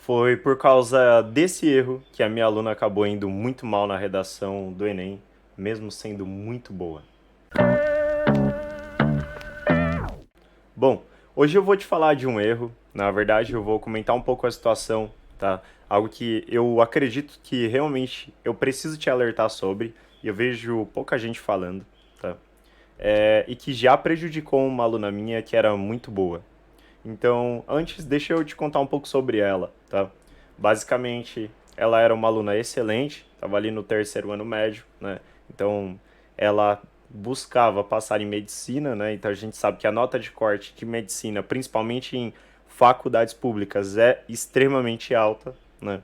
Foi por causa desse erro que a minha aluna acabou indo muito mal na redação do Enem, mesmo sendo muito boa. Bom, hoje eu vou te falar de um erro. Na verdade, eu vou comentar um pouco a situação, tá? Algo que eu acredito que realmente eu preciso te alertar sobre, e eu vejo pouca gente falando, tá? E que já prejudicou uma aluna minha que era muito boa. Então, antes, deixa eu te contar um pouco sobre ela, tá? Basicamente, ela era uma aluna excelente, estava ali no terceiro ano médio, né? Então, ela buscava passar em medicina, né? Então, a gente sabe que a nota de corte de medicina, principalmente em faculdades públicas, é extremamente alta, né?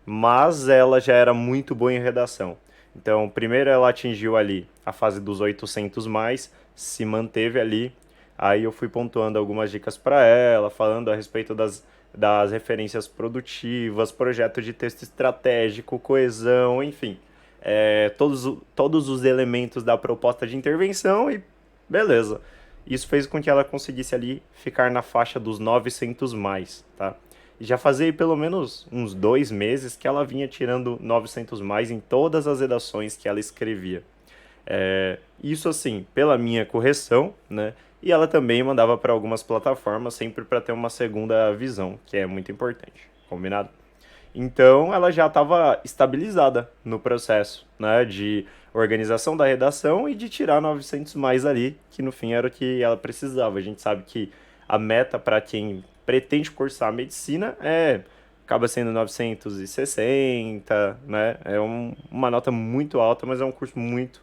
Mas ela já era muito boa em redação. Então, primeiro ela atingiu ali a fase dos 800 mais, se manteve ali. Aí eu fui pontuando algumas dicas para ela, falando a respeito das referências produtivas, projeto de texto estratégico, coesão, enfim. Todos os elementos da proposta de intervenção e beleza. Isso fez com que ela conseguisse ali ficar na faixa dos 900 mais, tá? E já fazia aí pelo menos uns 2 meses que ela vinha tirando 900 mais em todas as redações que ela escrevia. Isso assim, pela minha correção, né? E ela também mandava para algumas plataformas sempre para ter uma segunda visão, que é muito importante, combinado? Então ela já estava estabilizada no processo, né, de organização da redação e de tirar 900 mais ali, que no fim era o que ela precisava. A gente sabe que a meta para quem pretende cursar medicina acaba sendo 960, né? Uma nota muito alta, mas é um curso muito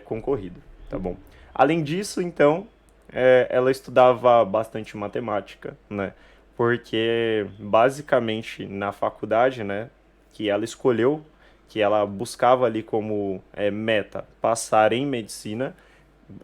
concorrido, tá bom? Além disso, então, ela estudava bastante matemática, né? Porque basicamente na faculdade, né, que ela escolheu, que ela buscava ali como meta passar em medicina,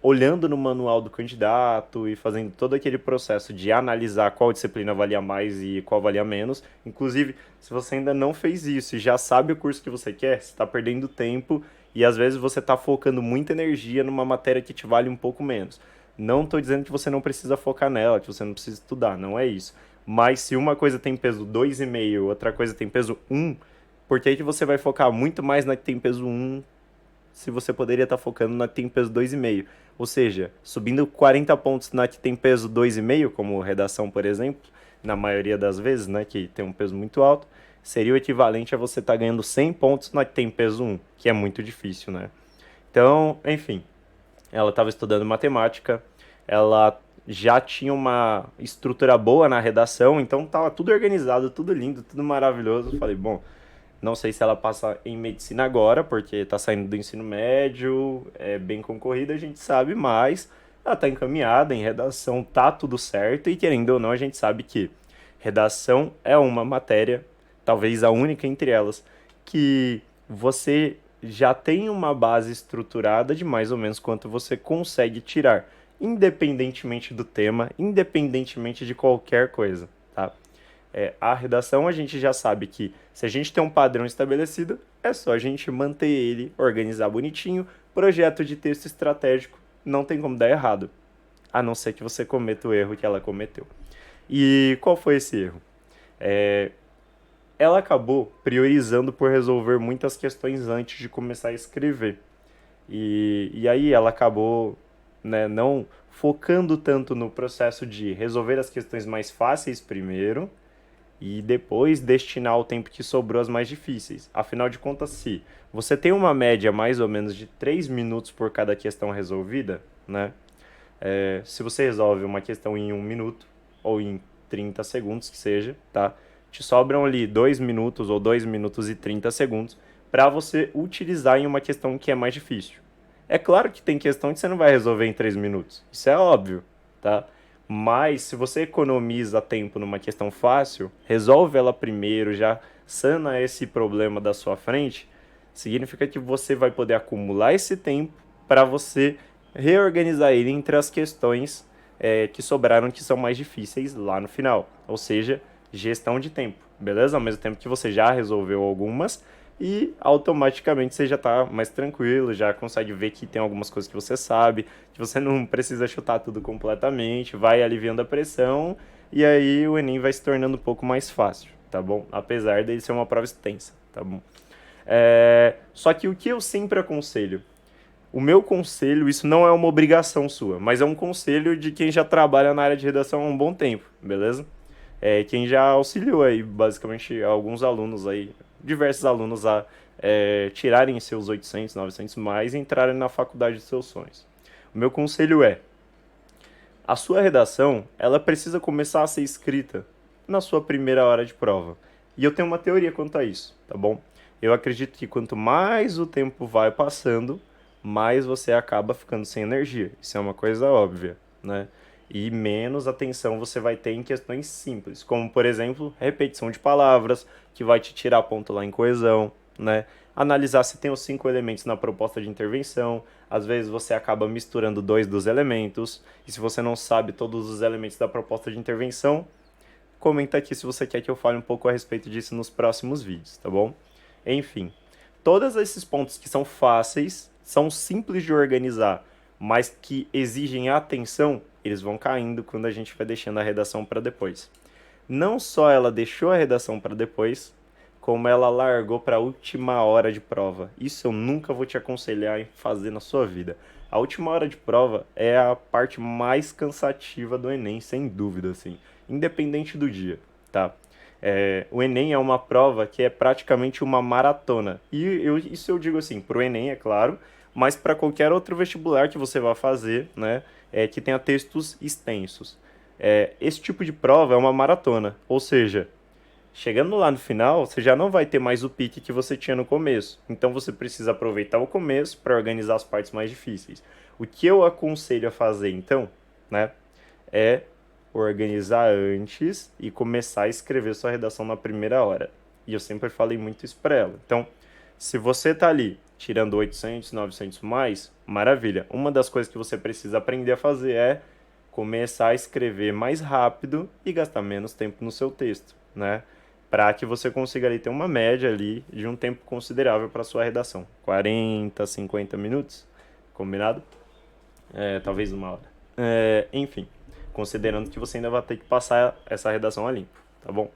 olhando no manual do candidato e fazendo todo aquele processo de analisar qual disciplina valia mais e qual valia menos. Inclusive, se você ainda não fez isso e já sabe o curso que você quer, você está perdendo tempo e às vezes você está focando muita energia numa matéria que te vale um pouco menos. Não estou dizendo que você não precisa focar nela, que você não precisa estudar, não é isso. Mas se uma coisa tem peso 2,5, outra coisa tem peso 1, por que que você vai focar muito mais na que tem peso 1 se você poderia estar focando na que tem peso 2,5? Ou seja, subindo 40 pontos na que tem peso 2,5, como redação, por exemplo, na maioria das vezes, né, que tem um peso muito alto, seria o equivalente a você estar ganhando 100 pontos na que tem peso 1, que é muito difícil, né? Então, enfim, ela estava estudando matemática, ela já tinha uma estrutura boa na redação, então estava tudo organizado, tudo lindo, tudo maravilhoso. Falei, bom, não sei se ela passa em medicina agora, porque está saindo do ensino médio, é bem concorrida, a gente sabe, mas ela está encaminhada em redação, tá tudo certo, e querendo ou não, a gente sabe que redação é uma matéria, talvez a única entre elas, que você já tem uma base estruturada de mais ou menos quanto você consegue tirar, independentemente do tema, independentemente de qualquer coisa, tá? A redação a gente já sabe que se a gente tem um padrão estabelecido, é só a gente manter ele, organizar bonitinho, projeto de texto estratégico, não tem como dar errado, a não ser que você cometa o erro que ela cometeu. E qual foi esse erro? Ela acabou priorizando por resolver muitas questões antes de começar a escrever. E aí ela acabou, né, não focando tanto no processo de resolver as questões mais fáceis primeiro e depois destinar o tempo que sobrou às mais difíceis. Afinal de contas, se você tem uma média mais ou menos de 3 minutos por cada questão resolvida, né? Se você resolve uma questão em 1 minuto ou em 30 segundos, que seja, tá? Te sobram ali 2 minutos ou 2 minutos e 30 segundos para você utilizar em uma questão que é mais difícil. É claro que tem questão que você não vai resolver em 3 minutos, isso é óbvio, tá? Mas se você economiza tempo numa questão fácil, resolve ela primeiro, já sana esse problema da sua frente, significa que você vai poder acumular esse tempo para você reorganizar ele entre as questões que sobraram que são mais difíceis lá no final. Ou seja, gestão de tempo, beleza? Ao mesmo tempo que você já resolveu algumas e automaticamente você já está mais tranquilo, já consegue ver que tem algumas coisas que você sabe, que você não precisa chutar tudo completamente, vai aliviando a pressão e aí o Enem vai se tornando um pouco mais fácil, tá bom? Apesar dele ser uma prova extensa, tá bom? Só que o que eu sempre aconselho? O meu conselho, isso não é uma obrigação sua, mas é um conselho de quem já trabalha na área de redação há um bom tempo, beleza? Quem já auxiliou aí, basicamente, alguns alunos aí, diversos alunos a tirarem seus 800, 900 mais e entrarem na faculdade de seus sonhos. O meu conselho é, a sua redação, ela precisa começar a ser escrita na sua primeira hora de prova. E eu tenho uma teoria quanto a isso, tá bom? Eu acredito que quanto mais o tempo vai passando, mais você acaba ficando sem energia. Isso é uma coisa óbvia, né? E menos atenção você vai ter em questões simples, como, por exemplo, repetição de palavras, que vai te tirar ponto lá em coesão, né? Analisar se tem os 5 elementos na proposta de intervenção. Às vezes você acaba misturando 2 dos elementos, e se você não sabe todos os elementos da proposta de intervenção, comenta aqui se você quer que eu fale um pouco a respeito disso nos próximos vídeos, tá bom? Enfim, todos esses pontos que são fáceis, são simples de organizar, mas que exigem atenção, eles vão caindo quando a gente vai deixando a redação para depois. Não só ela deixou a redação para depois, como ela largou para a última hora de prova. Isso eu nunca vou te aconselhar em fazer na sua vida. A última hora de prova é a parte mais cansativa do Enem, sem dúvida, assim, independente do dia, tá? O Enem é uma prova que é praticamente uma maratona. E isso eu digo assim, pro Enem, é claro, mas para qualquer outro vestibular que você vá fazer, né, que tenha textos extensos. Esse tipo de prova é uma maratona, ou seja, chegando lá no final, você já não vai ter mais o pique que você tinha no começo. Então você precisa aproveitar o começo para organizar as partes mais difíceis. O que eu aconselho a fazer, então, né, é organizar antes e começar a escrever sua redação na primeira hora. E eu sempre falei muito isso para ela. Então, se você tá ali tirando 800, 900 mais, maravilha. Uma das coisas que você precisa aprender a fazer é começar a escrever mais rápido e gastar menos tempo no seu texto, né? Para que você consiga ali ter uma média ali de um tempo considerável para sua redação. 40, 50 minutos, combinado? Talvez 1 hora. Enfim, considerando que você ainda vai ter que passar essa redação a limpo, tá bom?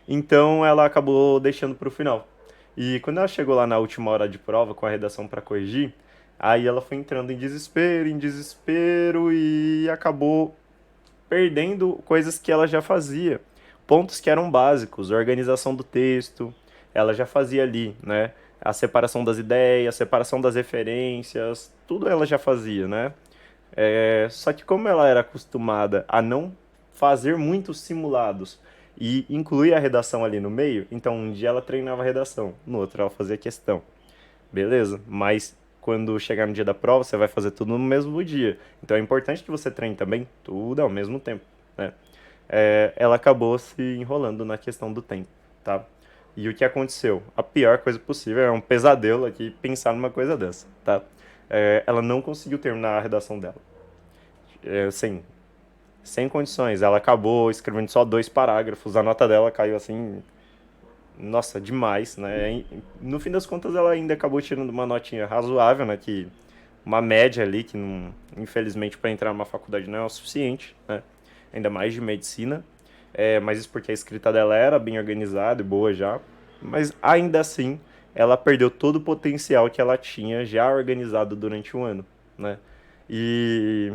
Então ela acabou deixando para o final. E quando ela chegou lá na última hora de prova com a redação para corrigir, aí ela foi entrando em desespero e acabou perdendo coisas que ela já fazia. Pontos que eram básicos, organização do texto, ela já fazia ali, né? A separação das ideias, a separação das referências, tudo ela já fazia, né? Só que como ela era acostumada a não fazer muitos simulados e incluir a redação ali no meio, então um dia ela treinava a redação, no outro ela fazia questão. Beleza? Mas quando chegar no dia da prova, você vai fazer tudo no mesmo dia. Então é importante que você treine também tudo ao mesmo tempo, né? Ela acabou se enrolando na questão do tempo, tá? E o que aconteceu? A pior coisa possível, é um pesadelo aqui pensar numa coisa dessa, tá? Ela não conseguiu terminar a redação dela. Assim, sem condições. Ela acabou escrevendo só 2 parágrafos, a nota dela caiu assim, nossa, demais, né? No fim das contas, ela ainda acabou tirando uma notinha razoável, né? Que uma média ali, que não, infelizmente para entrar numa faculdade não é o suficiente, né? Ainda mais de medicina. Mas isso porque a escrita dela era bem organizada e boa já. Mas ainda assim, ela perdeu todo o potencial que ela tinha já organizado durante o ano, né? E,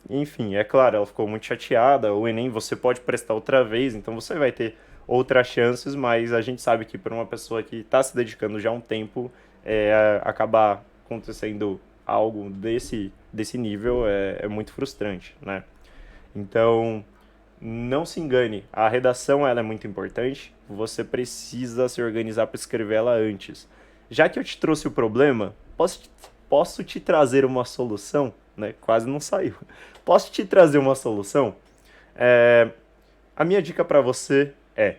enfim, é claro, ela ficou muito chateada. O Enem você pode prestar outra vez, então você vai ter outras chances, mas a gente sabe que para uma pessoa que está se dedicando já há um tempo, acabar acontecendo algo desse nível é muito frustrante, né? Então, não se engane, a redação ela é muito importante, você precisa se organizar para escrever ela antes. Já que eu te trouxe o problema, posso te trazer uma solução, né? Quase não saiu. Posso te trazer uma solução? É, a minha dica para você é: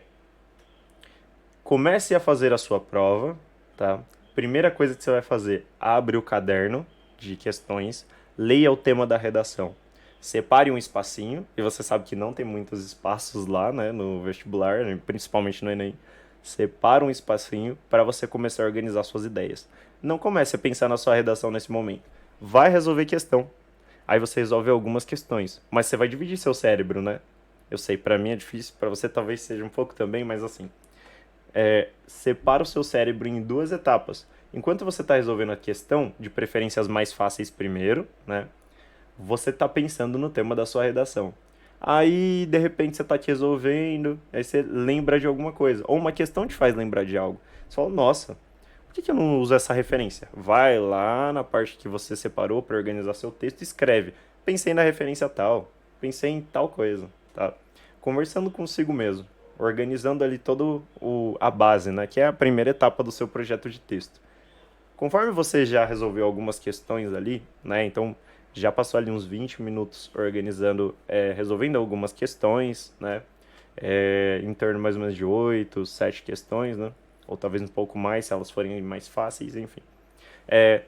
comece a fazer a sua prova, tá? Primeira coisa que você vai fazer, abre o caderno de questões, leia o tema da redação. Separe um espacinho, e você sabe que não tem muitos espaços lá, né, no vestibular, né, principalmente no Enem. Separa um espacinho para você começar a organizar suas ideias. Não comece a pensar na sua redação nesse momento. Vai resolver questão. Aí você resolve algumas questões, mas você vai dividir seu cérebro, né? Eu sei, pra mim é difícil, pra você talvez seja um pouco também, mas assim, separa o seu cérebro em duas etapas. Enquanto você está resolvendo a questão, de preferências mais fáceis primeiro, né? Você está pensando no tema da sua redação. Aí, de repente, você está te resolvendo, aí você lembra de alguma coisa. Ou uma questão te faz lembrar de algo. Você fala, nossa, por que eu não uso essa referência? Vai lá na parte que você separou para organizar seu texto e escreve. Pensei na referência tal, pensei em tal coisa, tá? Conversando consigo mesmo, organizando ali toda a base, né? Que é a primeira etapa do seu projeto de texto. Conforme você já resolveu algumas questões ali, né? Então já passou ali uns 20 minutos organizando, resolvendo algumas questões, né? Em torno mais ou menos de 8, 7 questões, né? Ou talvez um pouco mais, se elas forem mais fáceis, enfim.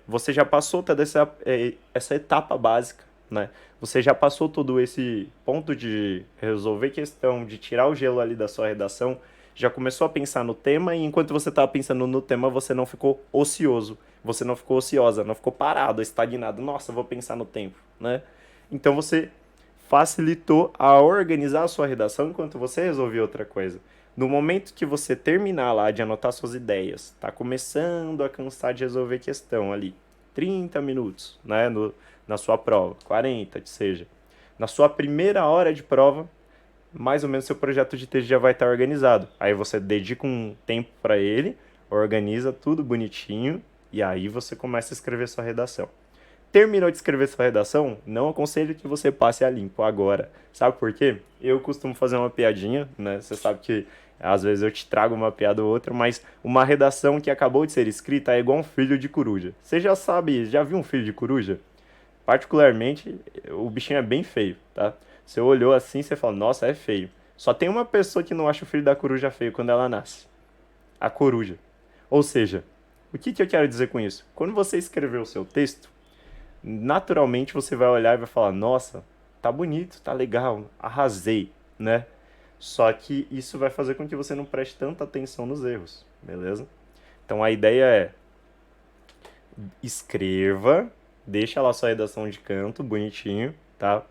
Você já passou toda essa etapa básica, né? Você já passou todo esse ponto de resolver questão, de tirar o gelo ali da sua redação, já começou a pensar no tema e enquanto você estava pensando no tema, você não ficou ocioso, você não ficou ociosa, não ficou parado, estagnado. Nossa, vou pensar no tempo, né? Então você facilitou a organizar a sua redação enquanto você resolvia outra coisa. No momento que você terminar lá de anotar suas ideias, tá começando a cansar de resolver questão ali, 30 minutos, né, na sua prova, 40, que seja. Na sua primeira hora de prova, mais ou menos seu projeto de texto já vai estar organizado. Aí você dedica um tempo para ele, organiza tudo bonitinho e aí você começa a escrever sua redação. Terminou de escrever sua redação? Não aconselho que você passe a limpo agora. Sabe por quê? Eu costumo fazer uma piadinha, né? Você sabe que às vezes eu te trago uma piada ou outra, mas uma redação que acabou de ser escrita é igual um filho de coruja. Você já sabe, já viu um filho de coruja? Particularmente, o bichinho é bem feio, tá? Você olhou assim, você fala, nossa, é feio. Só tem uma pessoa que não acha o filho da coruja feio quando ela nasce. A coruja. Ou seja, o que eu quero dizer com isso? Quando você escrever o seu texto, naturalmente você vai olhar e vai falar, nossa, tá bonito, tá legal, arrasei, né? Só que isso vai fazer com que você não preste tanta atenção nos erros, beleza? Então a ideia é escreva, deixa lá sua redação de canto, bonitinho, tá?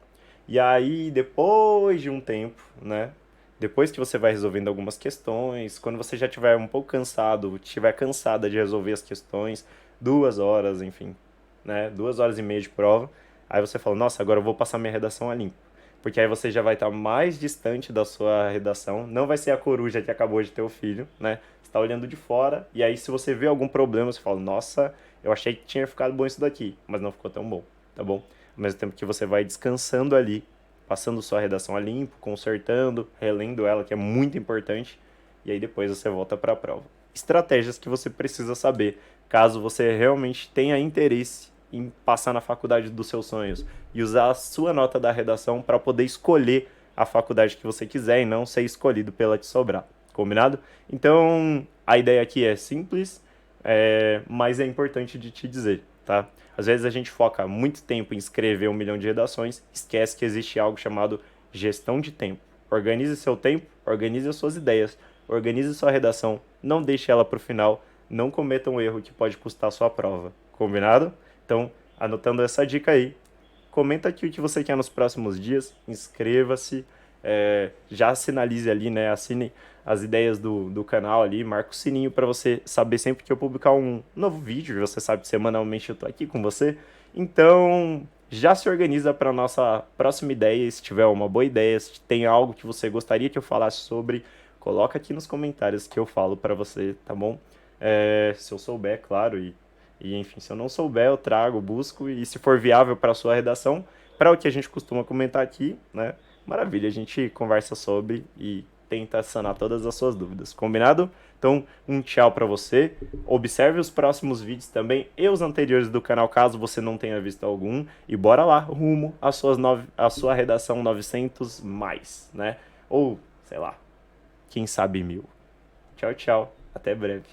E aí, depois de um tempo, né? Depois que você vai resolvendo algumas questões, quando você já estiver um pouco cansado, estiver cansada de resolver as questões, 2 horas, enfim, né? 2 horas e meia de prova, aí você fala, nossa, agora eu vou passar minha redação a limpo. Porque aí você já vai estar mais distante da sua redação, não vai ser a coruja que acabou de ter o filho, né? Você está olhando de fora, e aí se você vê algum problema, você fala, nossa, eu achei que tinha ficado bom isso daqui, mas não ficou tão bom, tá bom? Ao mesmo tempo que você vai descansando ali, passando sua redação a limpo, consertando, relendo ela, que é muito importante, e aí depois você volta para a prova. Estratégias que você precisa saber, caso você realmente tenha interesse em passar na faculdade dos seus sonhos e usar a sua nota da redação para poder escolher a faculdade que você quiser e não ser escolhido pela que sobrar. Combinado? Então, a ideia aqui é simples, mas é importante de te dizer, tá? Às vezes a gente foca muito tempo em escrever 1 milhão de redações, esquece que existe algo chamado gestão de tempo. Organize seu tempo, organize as suas ideias, organize sua redação, não deixe ela para o final, não cometa um erro que pode custar a sua prova. Combinado? Então, anotando essa dica aí, comenta aqui o que você quer nos próximos dias, inscreva-se, já sinalize ali, né? Assine as ideias do canal ali, marca o sininho para você saber sempre que eu publicar um novo vídeo. Você sabe que semanalmente eu tô aqui com você. Então, já se organiza para nossa próxima ideia. Se tiver uma boa ideia, se tem algo que você gostaria que eu falasse sobre, coloca aqui nos comentários que eu falo para você, tá bom? Se eu souber, claro, e enfim, se eu não souber, eu trago, busco, e se for viável para a sua redação, para o que a gente costuma comentar aqui, né? Maravilha, a gente conversa sobre e tenta sanar todas as suas dúvidas. Combinado? Então, um tchau para você. Observe os próximos vídeos também e os anteriores do canal, caso você não tenha visto algum. E bora lá, rumo à sua redação 900 mais, né? Ou, sei lá, quem sabe 1000. Tchau, tchau. Até breve.